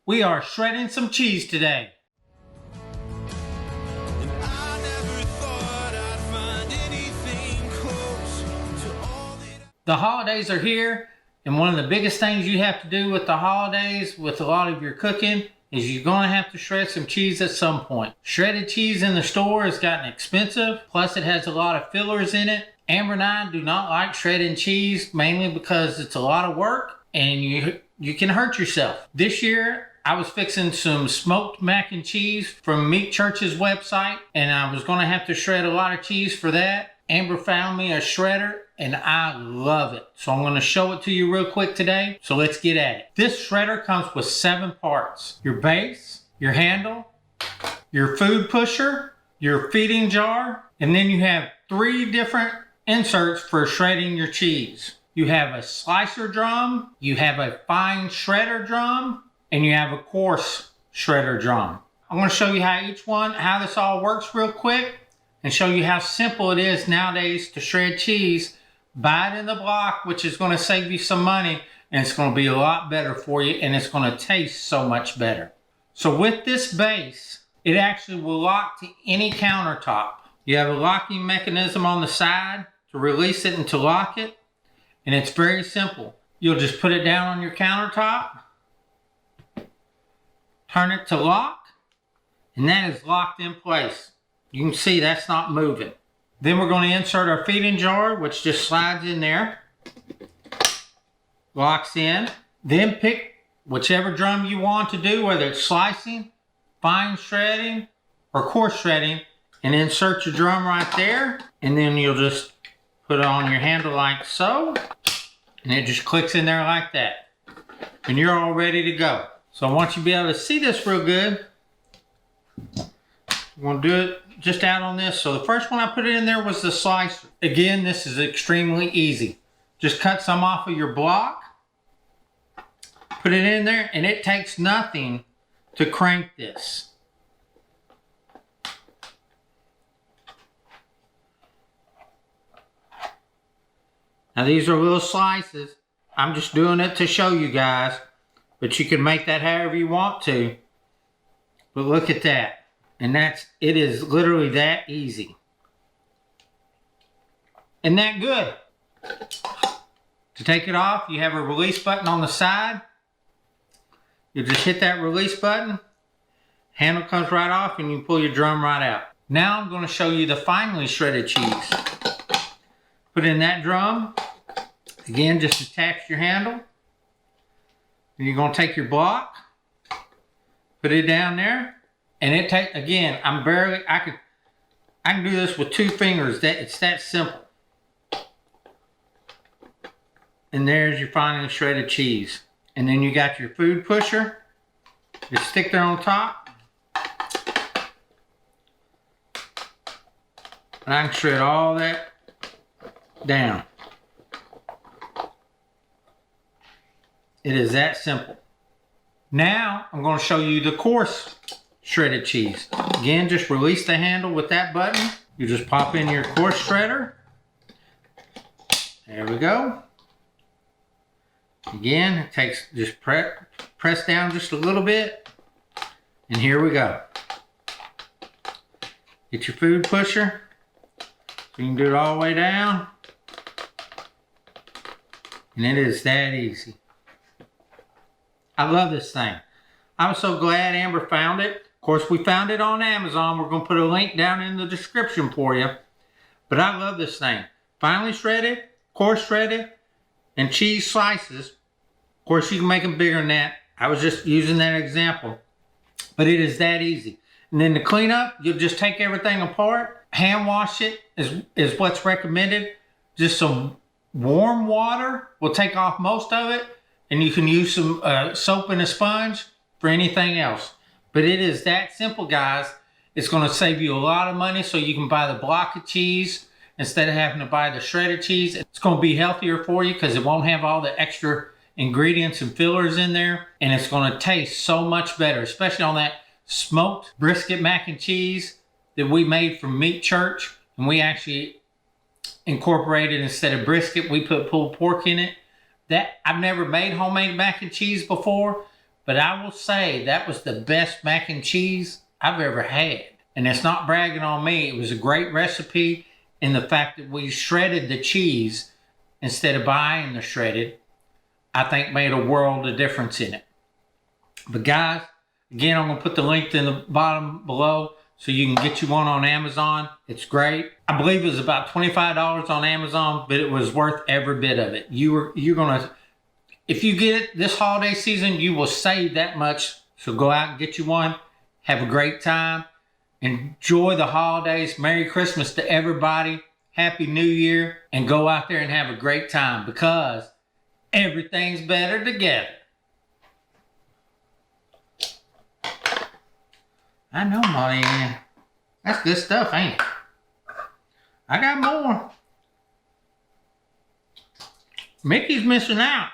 We are shredding some cheese today. The holidays are here, and one of the biggest things you have to do with the holidays with a lot of your cooking is you're going to have to shred some cheese at some point. Shredded cheese in the store has gotten expensive, plus it has a lot of fillers in it. Amber and I do not like shredding cheese, mainly because it's a lot of work and you can hurt yourself. This year, I was fixing some smoked mac and cheese from Meat Church's website, and I was going to have to shred a lot of cheese for that. Amber found me a shredder, and I love it. So I'm going to show it to you real quick today. So let's get at it. This shredder comes with 7 parts. Your base, your handle, your food pusher, your feeding jar, and then you have 3 different inserts for shredding your cheese. You have a slicer drum, you have a fine shredder drum, and you have a coarse shredder drum. I'm going to show you how this all works real quick, and show you how simple it is nowadays to shred cheese. Buy it in the block, which is going to save you some money, and it's going to be a lot better for you, and it's going to taste so much better. So with this base, it actually will lock to any countertop. You have a locking mechanism on the side to release it and to lock it, and it's very simple. You'll just put it down on your countertop, turn it to lock, and that is locked in place. You can see that's not moving. Then we're going to insert our feeding jar, which just slides in there, locks in. Then pick whichever drum you want to do, whether it's slicing, fine shredding, or coarse shredding, and insert your drum right there. And then you'll just put it on your handle like so, and it just clicks in there like that. And you're all ready to go. So I want you to be able to see this real good. I'm going to do it just out on this. So the first one I put it in there was the slicer. Again, this is extremely easy. Just cut some off of your block, put it in there, and it takes nothing to crank this. Now these are little slices. I'm just doing it to show you guys, but you can make that however you want to. But look at that. And it is literally that easy. And that good. To take it off, you have a release button on the side. You just hit that release button. Handle comes right off and you pull your drum right out. Now I'm going to show you the finely shredded cheese. Put in that drum. Again, just attach your handle. And you're going to take your block. Put it down there. And it takes, again, I can do this with 2 fingers. It's that simple. And there's your finely shredded cheese. And then you got your food pusher. Just stick there on top. And I can shred all that down. It is that simple. Now I'm going to show you the coarse shredded cheese. Again, just release the handle with that button. You just pop in your coarse shredder. There we go. Again, it takes, just press down just a little bit. And here we go. Get your food pusher. So you can do it all the way down. And it is that easy. I love this thing. I'm so glad Amber found it. Of course, we found it on Amazon. We're going to put a link down in the description for you. But I love this thing. Finely shredded, coarse shredded, and cheese slices. Of course, you can make them bigger than that. I was just using that example. But it is that easy. And then to clean up, you'll just take everything apart. Hand wash it is what's recommended. Just some warm water will take off most of it. And you can use some soap and a sponge for anything else. But it is that simple, guys. It's going to save you a lot of money, so you can buy the block of cheese instead of having to buy the shredded cheese. It's going to be healthier for you because it won't have all the extra ingredients and fillers in there. And it's going to taste so much better, especially on that smoked brisket mac and cheese that we made from Meat Church. And we actually incorporated, instead of brisket, we put pulled pork in it. That I've never made homemade mac and cheese before, But I will say that was the best mac and cheese I've ever had. And it's not bragging on me. It was a great recipe. And the fact that we shredded the cheese instead of buying the shredded, I think made a world of difference in it. But guys, again, I'm going to put the link in the bottom below so you can get you one on Amazon. It's great. I believe it was about $25 on Amazon, but it was worth every bit of it. You're going to, if you get it this holiday season, you will save that much. So go out and get you one. Have a great time. Enjoy the holidays. Merry Christmas to everybody. Happy New Year. And go out there and have a great time, because everything's better together. I know, Molly Ann. That's good stuff, ain't it? I got more. Mickey's missing out.